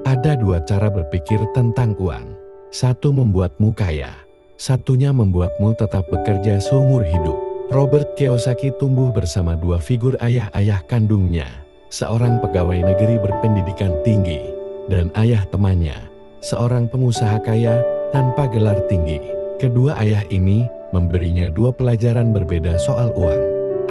Ada dua cara berpikir tentang uang. Satu membuatmu kaya, satunya membuatmu tetap bekerja seumur hidup. Robert Kiyosaki tumbuh bersama dua figur ayah kandungnya, seorang pegawai negeri berpendidikan tinggi, dan ayah temannya, seorang pengusaha kaya tanpa gelar tinggi. Kedua ayah ini memberinya dua pelajaran berbeda soal uang.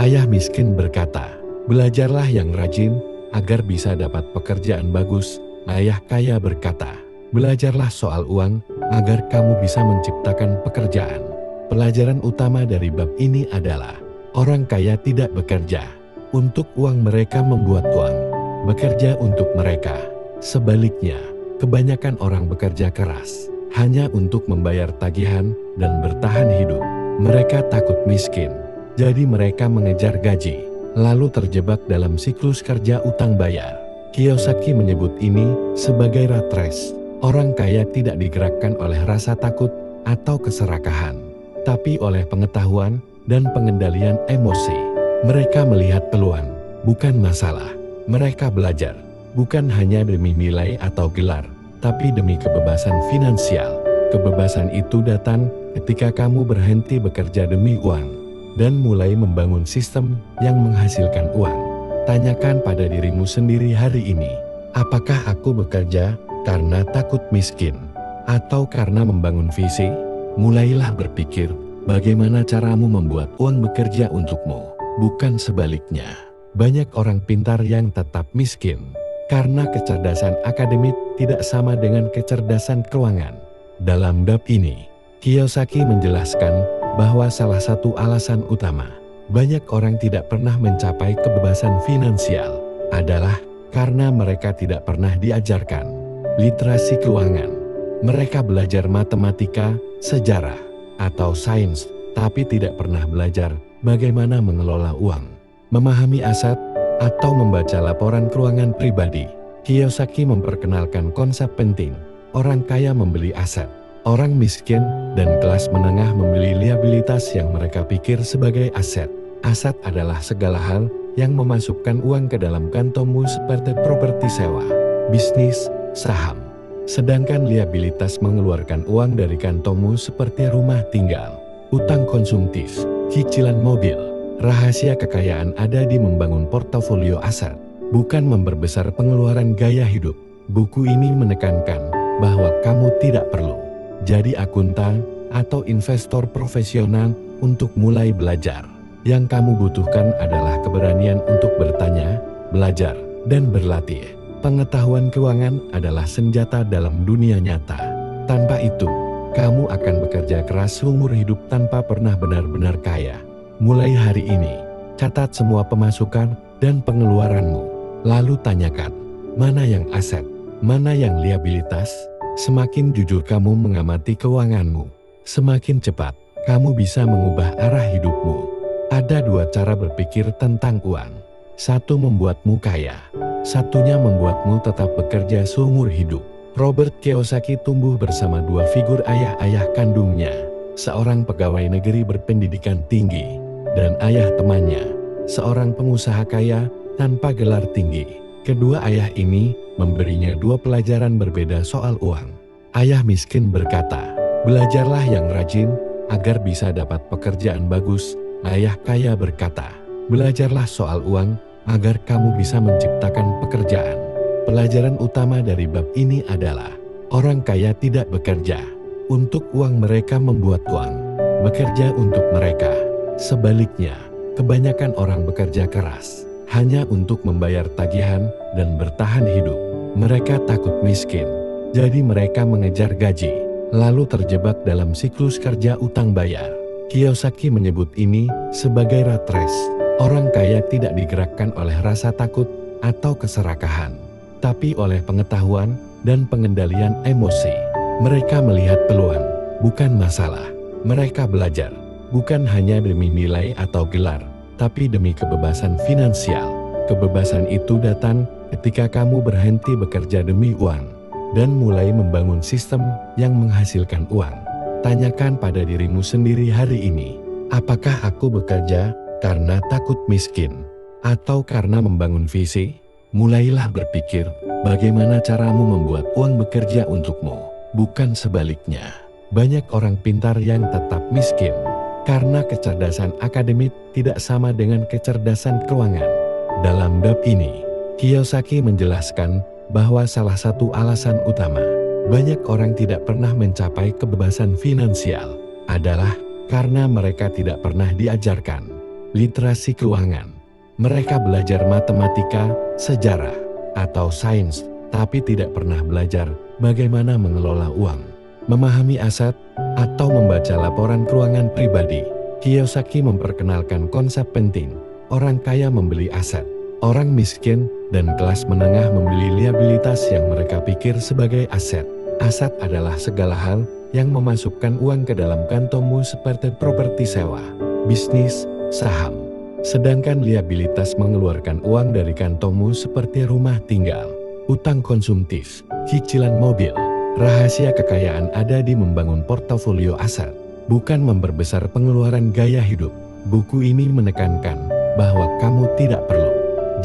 Ayah miskin berkata, "Belajarlah yang rajin agar bisa dapat pekerjaan bagus." Ayah kaya berkata, "Belajarlah soal uang agar kamu bisa menciptakan pekerjaan." Pelajaran utama dari bab ini adalah, orang kaya tidak bekerja untuk uang, mereka membuat uang bekerja untuk mereka. Sebaliknya, kebanyakan orang bekerja keras hanya untuk membayar tagihan dan bertahan hidup. Mereka takut miskin, jadi mereka mengejar gaji, lalu terjebak dalam siklus kerja utang bayar. Kiyosaki menyebut ini sebagai rat race. Orang kaya tidak digerakkan oleh rasa takut atau keserakahan, tapi oleh pengetahuan dan pengendalian emosi. Mereka melihat peluang, bukan masalah. Mereka belajar, bukan hanya demi nilai atau gelar, tapi demi kebebasan finansial. Kebebasan itu datang ketika kamu berhenti bekerja demi uang dan mulai membangun sistem yang menghasilkan uang. Tanyakan pada dirimu sendiri hari ini, apakah aku bekerja karena takut miskin atau karena membangun visi? Mulailah berpikir, bagaimana caramu membuat uang bekerja untukmu, bukan sebaliknya. Banyak orang pintar yang tetap miskin karena kecerdasan akademik tidak sama dengan kecerdasan keuangan. Dalam bab ini, Kiyosaki menjelaskan bahwa salah satu alasan utama banyak orang tidak pernah mencapai kebebasan finansial adalah karena mereka tidak pernah diajarkan literasi keuangan. Mereka belajar matematika, sejarah, atau sains, tapi tidak pernah belajar bagaimana mengelola uang, memahami aset, atau membaca laporan keuangan pribadi. Kiyosaki memperkenalkan konsep penting, orang kaya membeli aset, orang miskin dan kelas menengah membeli liabilitas yang mereka pikir sebagai aset. Aset adalah segala hal yang memasukkan uang ke dalam kantongmu seperti properti sewa, bisnis, saham. Sedangkan liabilitas mengeluarkan uang dari kantongmu seperti rumah tinggal, utang konsumtif, cicilan mobil. Rahasia kekayaan ada di membangun portofolio aset, bukan memperbesar pengeluaran gaya hidup. Buku ini menekankan bahwa kamu tidak perlu jadi akuntan atau investor profesional untuk mulai belajar. Yang kamu butuhkan adalah keberanian untuk bertanya, belajar, dan berlatih. Pengetahuan keuangan adalah senjata dalam dunia nyata. Tanpa itu, kamu akan bekerja keras seumur hidup tanpa pernah benar-benar kaya. Mulai hari ini, catat semua pemasukan dan pengeluaranmu. Lalu tanyakan, mana yang aset, mana yang liabilitas. Semakin jujur kamu mengamati keuanganmu, semakin cepat kamu bisa mengubah arah hidupmu. Ada dua cara berpikir tentang uang. Satu membuatmu kaya, satunya membuatmu tetap bekerja seumur hidup. Robert Kiyosaki tumbuh bersama dua figur ayah kandungnya, seorang pegawai negeri berpendidikan tinggi, dan ayah temannya, seorang pengusaha kaya tanpa gelar tinggi. Kedua ayah ini memberinya dua pelajaran berbeda soal uang. Ayah miskin berkata, "Belajarlah yang rajin agar bisa dapat pekerjaan bagus." Ayah kaya berkata, "Belajarlah soal uang agar kamu bisa menciptakan pekerjaan." Pelajaran utama dari bab ini adalah, orang kaya tidak bekerja untuk uang, mereka membuat uang bekerja untuk mereka. Sebaliknya, kebanyakan orang bekerja keras hanya untuk membayar tagihan dan bertahan hidup. Mereka takut miskin, jadi mereka mengejar gaji, lalu terjebak dalam siklus kerja utang bayar. Kiyosaki menyebut ini sebagai rat race. Orang kaya tidak digerakkan oleh rasa takut atau keserakahan, tapi oleh pengetahuan dan pengendalian emosi. Mereka melihat peluang, bukan masalah. Mereka belajar, bukan hanya demi nilai atau gelar, tapi demi kebebasan finansial. Kebebasan itu datang ketika kamu berhenti bekerja demi uang dan mulai membangun sistem yang menghasilkan uang. Tanyakan pada dirimu sendiri hari ini, apakah aku bekerja karena takut miskin atau karena membangun visi? Mulailah berpikir, Bagaimana caramu membuat uang bekerja untukmu, bukan sebaliknya. Banyak orang pintar yang tetap miskin karena kecerdasan akademik tidak sama dengan kecerdasan keuangan. Dalam bab ini, Kiyosaki menjelaskan bahwa salah satu alasan utama banyak orang tidak pernah mencapai kebebasan finansial adalah karena mereka tidak pernah diajarkan literasi keuangan. Mereka belajar matematika, sejarah, atau sains, tapi tidak pernah belajar bagaimana mengelola uang, memahami aset, atau membaca laporan keuangan pribadi. Kiyosaki memperkenalkan konsep penting, orang kaya membeli aset, orang miskin dan kelas menengah membeli liabilitas yang mereka pikir sebagai aset. Aset adalah segala hal yang memasukkan uang ke dalam kantongmu seperti properti sewa, bisnis, saham. Sedangkan liabilitas mengeluarkan uang dari kantongmu seperti rumah tinggal, utang konsumtif, cicilan mobil. Rahasia kekayaan ada di membangun portofolio aset, bukan memperbesar pengeluaran gaya hidup. Buku ini menekankan bahwa kamu tidak perlu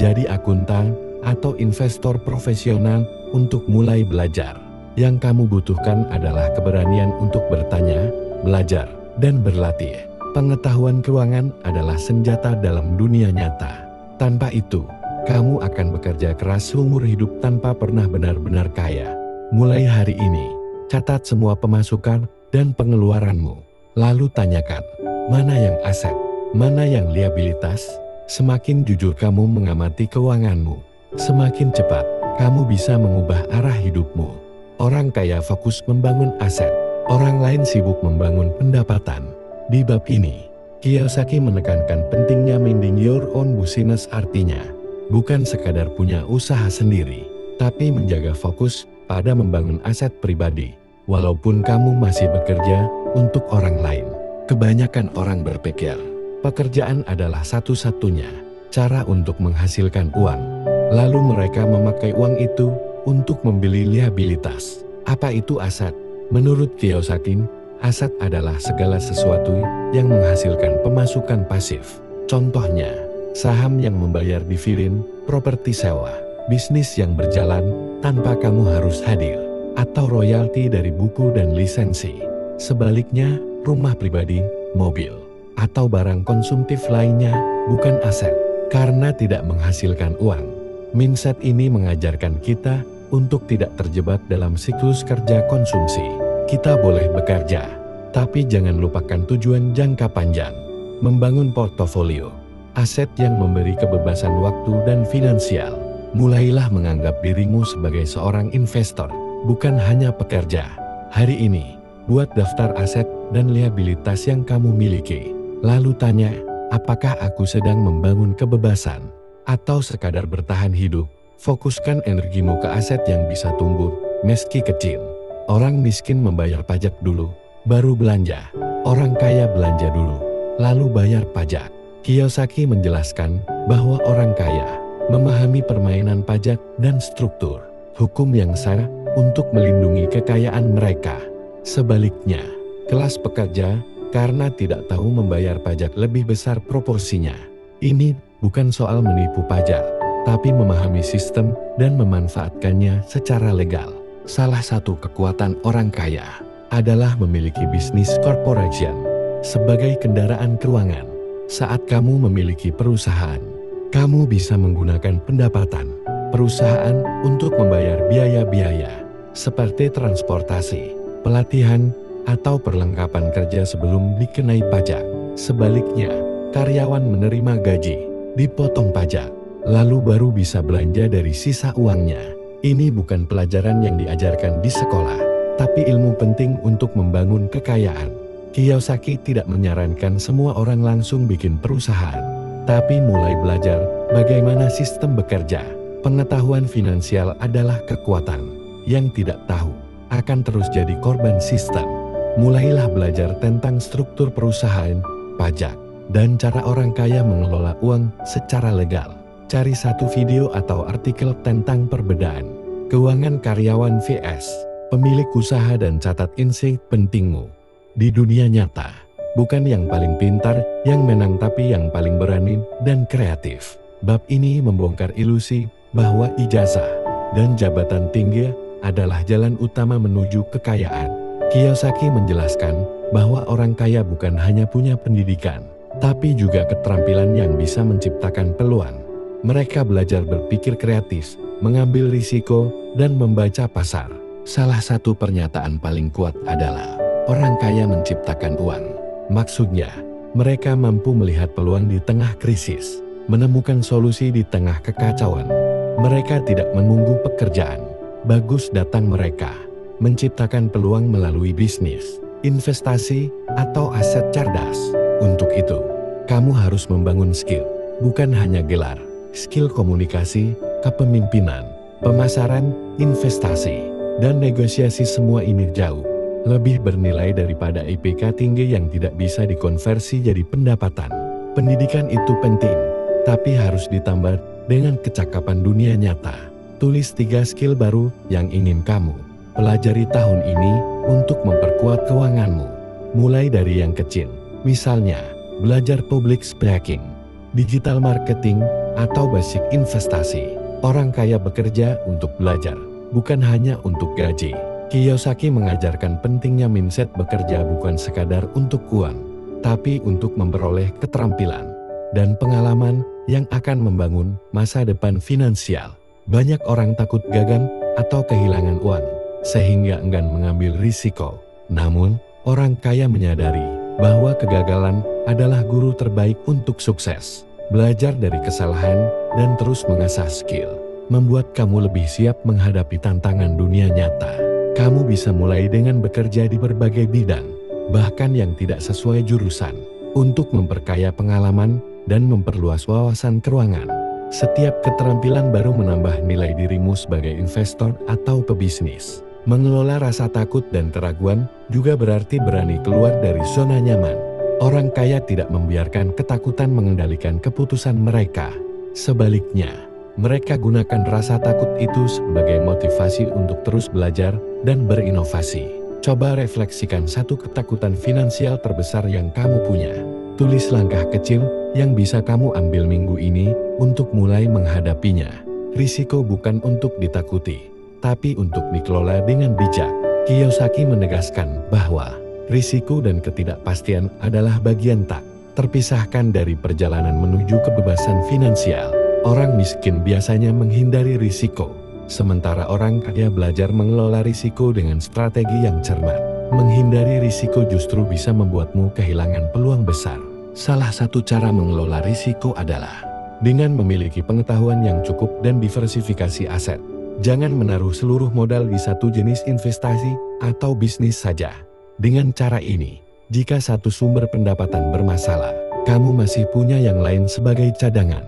jadi akuntan atau investor profesional untuk mulai belajar. Yang kamu butuhkan adalah keberanian untuk bertanya, belajar, dan berlatih. Pengetahuan keuangan adalah senjata dalam dunia nyata. Tanpa itu, kamu akan bekerja keras seumur hidup tanpa pernah benar-benar kaya. Mulai hari ini, catat semua pemasukan dan pengeluaranmu. Lalu tanyakan, mana yang aset, mana yang liabilitas? Semakin jujur kamu mengamati keuanganmu, semakin cepat kamu bisa mengubah arah hidupmu. Orang kaya fokus membangun aset, orang lain sibuk membangun pendapatan. Di bab ini, Kiyosaki menekankan pentingnya minding your own business, artinya bukan sekadar punya usaha sendiri, tapi menjaga fokus pada membangun aset pribadi, walaupun kamu masih bekerja untuk orang lain. Kebanyakan orang berpikir, pekerjaan adalah satu-satunya cara untuk menghasilkan uang, lalu mereka memakai uang itu untuk membeli liabilitas. Apa itu aset? Menurut Kiyosaki, aset adalah segala sesuatu yang menghasilkan pemasukan pasif. Contohnya, saham yang membayar dividen, properti sewa, bisnis yang berjalan tanpa kamu harus hadir, atau royalti dari buku dan lisensi. Sebaliknya, rumah pribadi, mobil, atau barang konsumtif lainnya bukan aset karena tidak menghasilkan uang. Mindset ini mengajarkan kita untuk tidak terjebak dalam siklus kerja konsumsi. Kita boleh bekerja, tapi jangan lupakan tujuan jangka panjang. Membangun portofolio, aset yang memberi kebebasan waktu dan finansial. Mulailah menganggap dirimu sebagai seorang investor, bukan hanya pekerja. Hari ini, buat daftar aset dan liabilitas yang kamu miliki. Lalu tanya, apakah aku sedang membangun kebebasan? Atau sekadar bertahan hidup? Fokuskan energimu ke aset yang bisa tumbuh, meski kecil. Orang miskin membayar pajak dulu, baru belanja. Orang kaya belanja dulu, lalu bayar pajak. Kiyosaki menjelaskan bahwa orang kaya memahami permainan pajak dan struktur hukum yang sah untuk melindungi kekayaan mereka. Sebaliknya, kelas pekerja karena tidak tahu membayar pajak lebih besar proporsinya. Ini bukan soal menipu pajak, tapi memahami sistem dan memanfaatkannya secara legal. Salah satu kekuatan orang kaya adalah memiliki bisnis corporation sebagai kendaraan keuangan. Saat kamu memiliki perusahaan, kamu bisa menggunakan pendapatan perusahaan untuk membayar biaya-biaya seperti transportasi, pelatihan, atau perlengkapan kerja sebelum dikenai pajak. Sebaliknya, karyawan menerima gaji, dipotong pajak, lalu baru bisa belanja dari sisa uangnya. Ini bukan pelajaran yang diajarkan di sekolah, tapi ilmu penting untuk membangun kekayaan. Kiyosaki tidak menyarankan semua orang langsung bikin perusahaan, tapi mulai belajar bagaimana sistem bekerja. Pengetahuan finansial adalah kekuatan. Yang tidak tahu akan terus jadi korban sistem. Mulailah belajar tentang struktur perusahaan, pajak, dan cara orang kaya mengelola uang secara legal. Cari satu video atau artikel tentang perbedaan keuangan karyawan vs pemilik usaha dan catat insight pentingmu. Di dunia nyata, bukan yang paling pintar yang menang, tapi yang paling berani dan kreatif. Bab ini membongkar ilusi bahwa ijazah, dan jabatan tinggi adalah jalan utama menuju kekayaan. Kiyosaki menjelaskan bahwa orang kaya bukan hanya punya pendidikan, tapi juga keterampilan yang bisa menciptakan peluang. Mereka belajar berpikir kreatif, mengambil risiko, dan membaca pasar. Salah satu pernyataan paling kuat adalah, orang kaya menciptakan uang. Maksudnya, mereka mampu melihat peluang di tengah krisis, menemukan solusi di tengah kekacauan. Mereka tidak menunggu pekerjaan bagus datang, mereka menciptakan peluang melalui bisnis, investasi, atau aset cerdas. Untuk itu, kamu harus membangun skill, bukan hanya gelar. Skill komunikasi, kepemimpinan, pemasaran, investasi, dan negosiasi, semua ini jauh lebih bernilai daripada IPK tinggi yang tidak bisa dikonversi jadi pendapatan. Pendidikan itu penting, tapi harus ditambah dengan kecakapan dunia nyata. Tulis 3 skill baru yang ingin kamu pelajari tahun ini untuk memperkuat keuanganmu. Mulai dari yang kecil, misalnya belajar public speaking, digital marketing, atau basic investasi. Orang kaya bekerja untuk belajar, bukan hanya untuk gaji. Kiyosaki mengajarkan pentingnya mindset bekerja bukan sekadar untuk uang, tapi untuk memperoleh keterampilan dan pengalaman yang akan membangun masa depan finansial. Banyak orang takut gagal atau kehilangan uang, sehingga enggan mengambil risiko. Namun, orang kaya menyadari bahwa kegagalan adalah guru terbaik untuk sukses. Belajar dari kesalahan dan terus mengasah skill membuat kamu lebih siap menghadapi tantangan dunia nyata. Kamu bisa mulai dengan bekerja di berbagai bidang, bahkan yang tidak sesuai jurusan, untuk memperkaya pengalaman dan memperluas wawasan keuangan. Setiap keterampilan baru menambah nilai dirimu sebagai investor atau pebisnis. Mengelola rasa takut dan keraguan juga berarti berani keluar dari zona nyaman. Orang kaya tidak membiarkan ketakutan mengendalikan keputusan mereka. Sebaliknya, mereka gunakan rasa takut itu sebagai motivasi untuk terus belajar dan berinovasi. Coba refleksikan satu ketakutan finansial terbesar yang kamu punya. Tulis langkah kecil yang bisa kamu ambil minggu ini untuk mulai menghadapinya. Risiko bukan untuk ditakuti, tapi untuk dikelola dengan bijak. Kiyosaki menegaskan bahwa risiko dan ketidakpastian adalah bagian tak terpisahkan dari perjalanan menuju kebebasan finansial. Orang miskin biasanya menghindari risiko, sementara orang kaya belajar mengelola risiko dengan strategi yang cermat. Menghindari risiko justru bisa membuatmu kehilangan peluang besar. Salah satu cara mengelola risiko adalah dengan memiliki pengetahuan yang cukup dan diversifikasi aset. Jangan menaruh seluruh modal di satu jenis investasi atau bisnis saja. Dengan cara ini, jika satu sumber pendapatan bermasalah, kamu masih punya yang lain sebagai cadangan.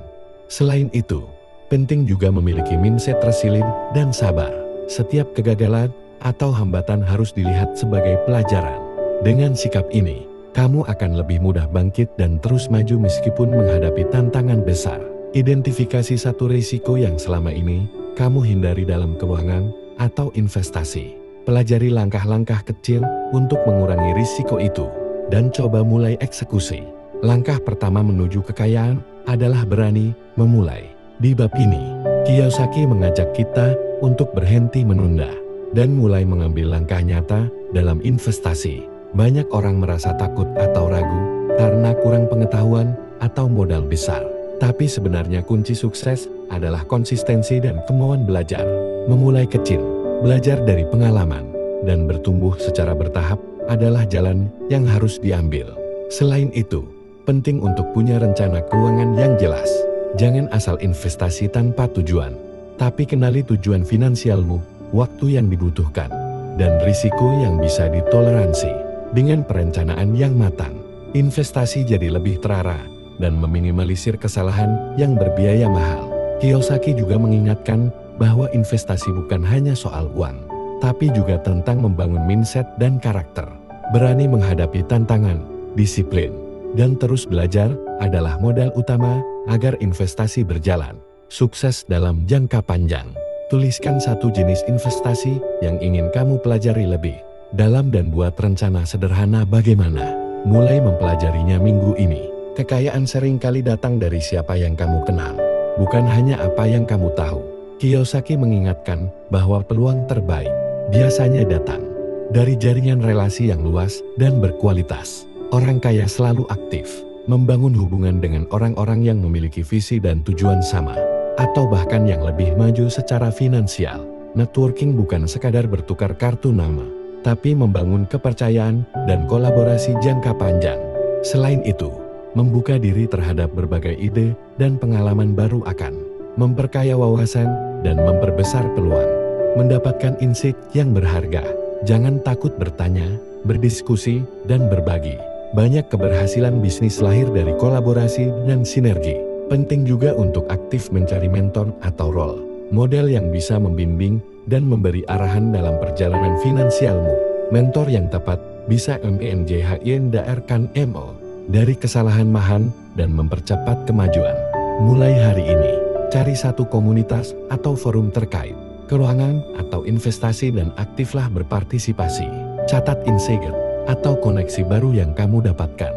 Selain itu, penting juga memiliki mindset resilient dan sabar. Setiap kegagalan atau hambatan harus dilihat sebagai pelajaran. Dengan sikap ini, kamu akan lebih mudah bangkit dan terus maju meskipun menghadapi tantangan besar. Identifikasi satu risiko yang selama ini kamu hindari dalam keuangan atau investasi. Pelajari langkah-langkah kecil untuk mengurangi risiko itu, dan coba mulai eksekusi. Langkah pertama menuju kekayaan adalah berani memulai. Di bab ini, Kiyosaki mengajak kita untuk berhenti menunda dan mulai mengambil langkah nyata dalam investasi. Banyak orang merasa takut atau ragu karena kurang pengetahuan atau modal besar. Tapi sebenarnya kunci sukses adalah konsistensi dan kemauan belajar. Memulai kecil, belajar dari pengalaman, dan bertumbuh secara bertahap adalah jalan yang harus diambil. Selain itu, penting untuk punya rencana keuangan yang jelas. Jangan asal investasi tanpa tujuan, tapi kenali tujuan finansialmu, waktu yang dibutuhkan, dan risiko yang bisa ditoleransi. Dengan perencanaan yang matang, investasi jadi lebih terarah dan meminimalisir kesalahan yang berbiaya mahal. Kiyosaki juga mengingatkan bahwa investasi bukan hanya soal uang, tapi juga tentang membangun mindset dan karakter. Berani menghadapi tantangan, disiplin, dan terus belajar adalah modal utama agar investasi berjalan sukses dalam jangka panjang. Tuliskan satu jenis investasi yang ingin kamu pelajari lebih dalam dan buat rencana sederhana bagaimana mulai mempelajarinya minggu ini. Kekayaan seringkali datang dari siapa yang kamu kenal, bukan hanya apa yang kamu tahu. Kiyosaki mengingatkan bahwa peluang terbaik biasanya datang dari jaringan relasi yang luas dan berkualitas. Orang kaya selalu aktif membangun hubungan dengan orang-orang yang memiliki visi dan tujuan sama, atau bahkan yang lebih maju secara finansial. Networking bukan sekadar bertukar kartu nama, tapi membangun kepercayaan dan kolaborasi jangka panjang. Selain itu, membuka diri terhadap berbagai ide dan pengalaman baru akan memperkaya wawasan dan memperbesar peluang mendapatkan insight yang berharga. Jangan takut bertanya, berdiskusi, dan berbagi. Banyak keberhasilan bisnis lahir dari kolaborasi dan sinergi. Penting juga untuk aktif mencari mentor atau role model yang bisa membimbing dan memberi arahan dalam perjalanan finansialmu. Mentor yang tepat bisa menjhindarkan dari kesalahan mahan dan mempercepat kemajuan. Mulai hari ini, cari satu komunitas atau forum terkait keuangan atau investasi dan aktiflah berpartisipasi. Catat insight atau koneksi baru yang kamu dapatkan.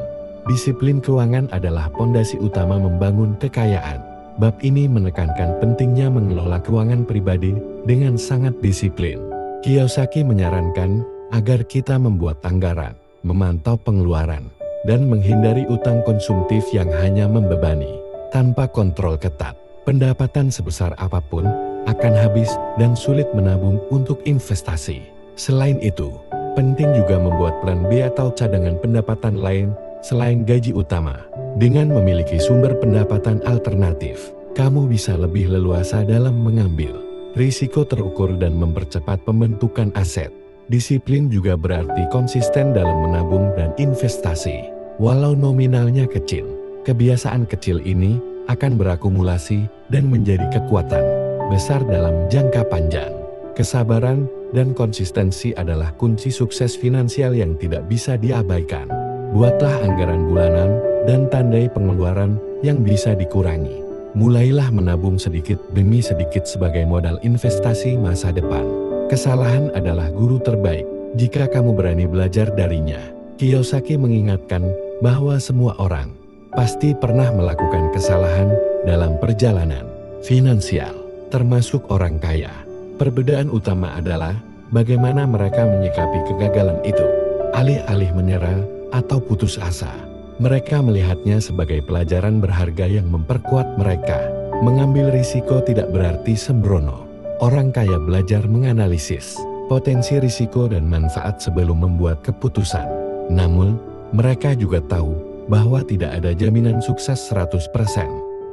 Disiplin keuangan adalah pondasi utama membangun kekayaan. Bab ini menekankan pentingnya mengelola keuangan pribadi dengan sangat disiplin. Kiyosaki menyarankan agar kita membuat anggaran, memantau pengeluaran, dan menghindari utang konsumtif yang hanya membebani. Tanpa kontrol ketat, pendapatan sebesar apapun akan habis dan sulit menabung untuk investasi. Selain itu, penting juga membuat plan B atau cadangan pendapatan lain selain gaji utama. Dengan memiliki sumber pendapatan alternatif, kamu bisa lebih leluasa dalam mengambil risiko terukur dan mempercepat pembentukan aset. Disiplin juga berarti konsisten dalam menabung dan investasi. Walau nominalnya kecil, kebiasaan kecil ini akan berakumulasi dan menjadi kekuatan besar dalam jangka panjang. Kesabaran dan konsistensi adalah kunci sukses finansial yang tidak bisa diabaikan. Buatlah anggaran bulanan dan tandai pengeluaran yang bisa dikurangi. Mulailah menabung sedikit demi sedikit sebagai modal investasi masa depan. Kesalahan adalah guru terbaik jika kamu berani belajar darinya. Kiyosaki mengingatkan bahwa semua orang pasti pernah melakukan kesalahan dalam perjalanan finansial, termasuk orang kaya. Perbedaan utama adalah bagaimana mereka menyikapi kegagalan itu. Alih-alih menyerah atau putus asa, mereka melihatnya sebagai pelajaran berharga yang memperkuat mereka. Mengambil risiko tidak berarti sembrono. Orang kaya belajar menganalisis potensi risiko dan manfaat sebelum membuat keputusan. Namun, mereka juga tahu bahwa tidak ada jaminan sukses 100%.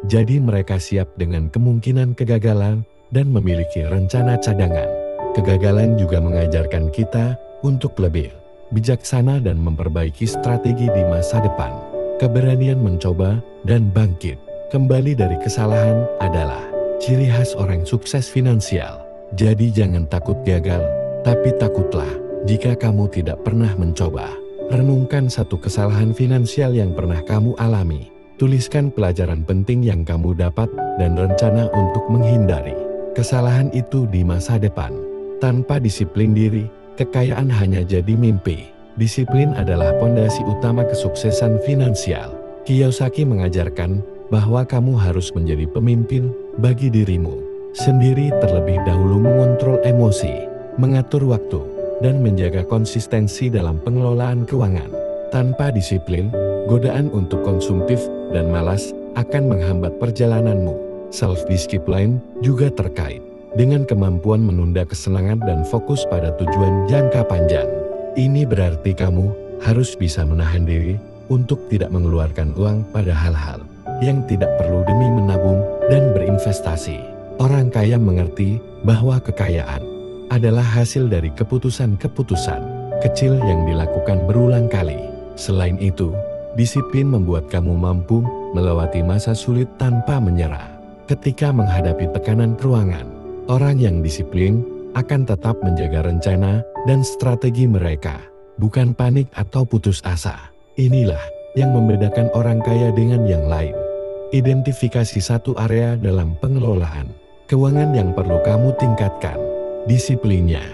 Jadi mereka siap dengan kemungkinan kegagalan dan memiliki rencana cadangan. Kegagalan juga mengajarkan kita untuk lebih bijaksana dan memperbaiki strategi di masa depan. Keberanian mencoba dan bangkit kembali dari kesalahan adalah ciri khas orang sukses finansial. Jadi jangan takut gagal, tapi takutlah jika kamu tidak pernah mencoba. Renungkan satu kesalahan finansial yang pernah kamu alami. Tuliskan pelajaran penting yang kamu dapat dan rencana untuk menghindari kesalahan itu di masa depan. Tanpa disiplin diri, kekayaan hanya jadi mimpi. Disiplin adalah pondasi utama kesuksesan finansial. Kiyosaki mengajarkan bahwa kamu harus menjadi pemimpin bagi dirimu sendiri, terlebih dahulu mengontrol emosi, mengatur waktu, dan menjaga konsistensi dalam pengelolaan keuangan. Tanpa disiplin, godaan untuk konsumtif dan malas akan menghambat perjalananmu. Self-discipline juga terkait dengan kemampuan menunda kesenangan dan fokus pada tujuan jangka panjang. Ini berarti kamu harus bisa menahan diri untuk tidak mengeluarkan uang pada hal-hal yang tidak perlu demi menabung dan berinvestasi. Orang kaya mengerti bahwa kekayaan adalah hasil dari keputusan-keputusan kecil yang dilakukan berulang kali. Selain itu, disiplin membuat kamu mampu melewati masa sulit tanpa menyerah. Ketika menghadapi tekanan keuangan, orang yang disiplin akan tetap menjaga rencana dan strategi mereka, bukan panik atau putus asa. Inilah yang membedakan orang kaya dengan yang lain. Identifikasi satu area dalam pengelolaan keuangan yang perlu kamu tingkatkan. Disiplinnya.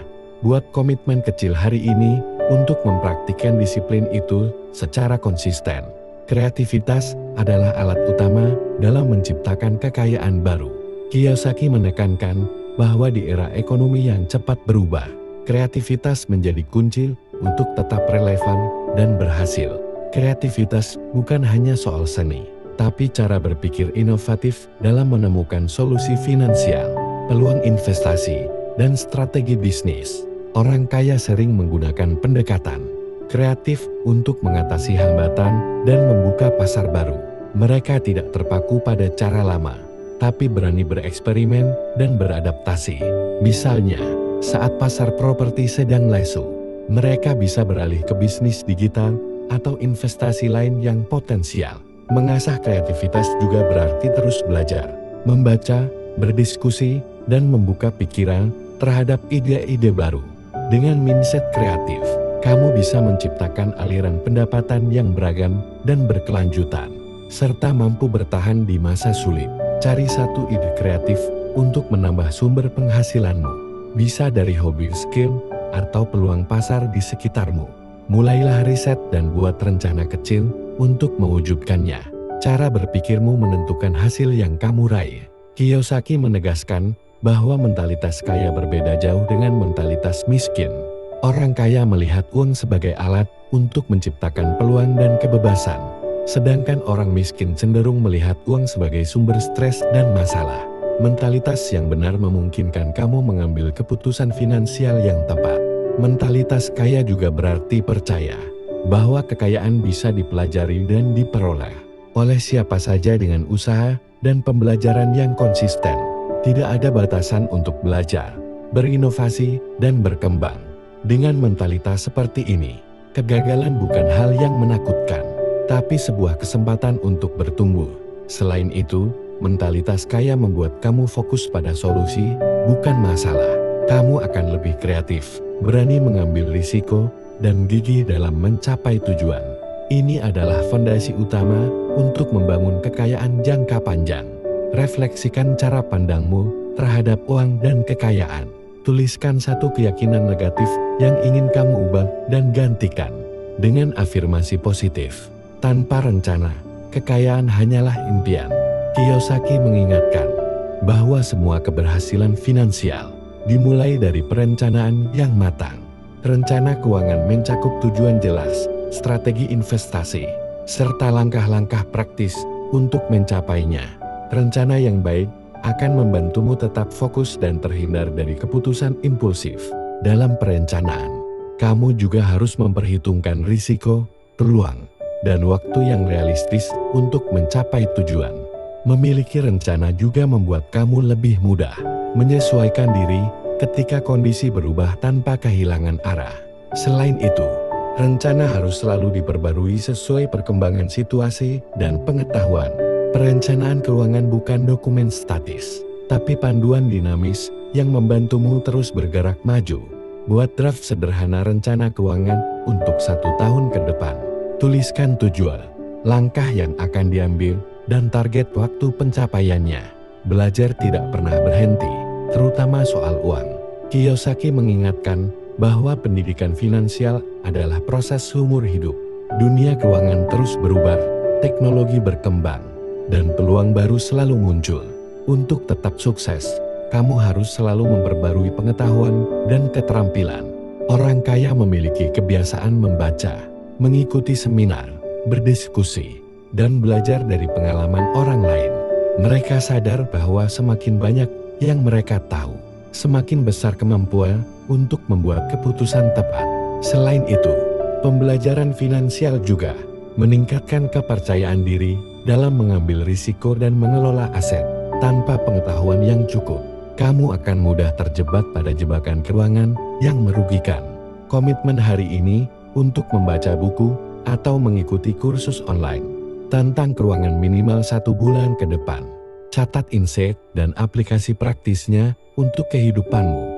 Buat komitmen kecil hari ini untuk mempraktikkan disiplin itu secara konsisten. Kreativitas adalah alat utama dalam menciptakan kekayaan baru. Kiyosaki menekankan bahwa di era ekonomi yang cepat berubah, kreativitas menjadi kunci untuk tetap relevan dan berhasil. Kreativitas bukan hanya soal seni, tapi cara berpikir inovatif dalam menemukan solusi finansial, peluang investasi, dan strategi bisnis. Orang kaya sering menggunakan pendekatan kreatif untuk mengatasi hambatan dan membuka pasar baru. Mereka tidak terpaku pada cara lama, tapi berani bereksperimen dan beradaptasi. Misalnya, saat pasar properti sedang lesu, mereka bisa beralih ke bisnis digital atau investasi lain yang potensial. Mengasah kreativitas juga berarti terus belajar, membaca, berdiskusi, dan membuka pikiran terhadap ide-ide baru. Dengan mindset kreatif, kamu bisa menciptakan aliran pendapatan yang beragam dan berkelanjutan, serta mampu bertahan di masa sulit. Cari satu ide kreatif untuk menambah sumber penghasilanmu. Bisa dari hobi, skill, atau peluang pasar di sekitarmu. Mulailah riset dan buat rencana kecil untuk mewujudkannya. Cara berpikirmu menentukan hasil yang kamu raih. Kiyosaki menegaskan bahwa mentalitas kaya berbeda jauh dengan mentalitas miskin. Orang kaya melihat uang sebagai alat untuk menciptakan peluang dan kebebasan. Sedangkan orang miskin cenderung melihat uang sebagai sumber stres dan masalah. Mentalitas yang benar memungkinkan kamu mengambil keputusan finansial yang tepat. Mentalitas kaya juga berarti percaya bahwa kekayaan bisa dipelajari dan diperoleh oleh siapa saja dengan usaha dan pembelajaran yang konsisten. Tidak ada batasan untuk belajar, berinovasi, dan berkembang. Dengan mentalitas seperti ini, kegagalan bukan hal yang menakutkan, tapi sebuah kesempatan untuk bertumbuh. Selain itu, mentalitas kaya membuat kamu fokus pada solusi, bukan masalah. Kamu akan lebih kreatif, berani mengambil risiko, dan gigih dalam mencapai tujuan. Ini adalah fondasi utama untuk membangun kekayaan jangka panjang. Refleksikan cara pandangmu terhadap uang dan kekayaan. Tuliskan satu keyakinan negatif yang ingin kamu ubah dan gantikan dengan afirmasi positif. Tanpa rencana, kekayaan hanyalah impian. Kiyosaki mengingatkan bahwa semua keberhasilan finansial dimulai dari perencanaan yang matang. Rencana keuangan mencakup tujuan jelas, strategi investasi, serta langkah-langkah praktis untuk mencapainya. Rencana yang baik akan membantumu tetap fokus dan terhindar dari keputusan impulsif. Dalam perencanaan, kamu juga harus memperhitungkan risiko, peluang, dan waktu yang realistis untuk mencapai tujuan. Memiliki rencana juga membuat kamu lebih mudah menyesuaikan diri ketika kondisi berubah tanpa kehilangan arah. Selain itu, rencana harus selalu diperbarui sesuai perkembangan situasi dan pengetahuan. Perencanaan keuangan bukan dokumen statis, tapi panduan dinamis yang membantumu terus bergerak maju. Buat draft sederhana rencana keuangan untuk 1 tahun ke depan. Tuliskan tujuan, langkah yang akan diambil, dan target waktu pencapaiannya. Belajar tidak pernah berhenti, terutama soal uang. Kiyosaki mengingatkan bahwa pendidikan finansial adalah proses seumur hidup. Dunia keuangan terus berubah, teknologi berkembang, dan peluang baru selalu muncul. Untuk tetap sukses, kamu harus selalu memperbarui pengetahuan dan keterampilan. Orang kaya memiliki kebiasaan membaca, mengikuti seminar, berdiskusi, dan belajar dari pengalaman orang lain. Mereka sadar bahwa semakin banyak yang mereka tahu, semakin besar kemampuan untuk membuat keputusan tepat. Selain itu, pembelajaran finansial juga meningkatkan kepercayaan diri dalam mengambil risiko dan mengelola aset. Tanpa pengetahuan yang cukup, kamu akan mudah terjebak pada jebakan keuangan yang merugikan. Komitmen hari ini untuk membaca buku atau mengikuti kursus online tentang keuangan minimal 1 bulan ke depan. Catat insight dan aplikasi praktisnya untuk kehidupanmu.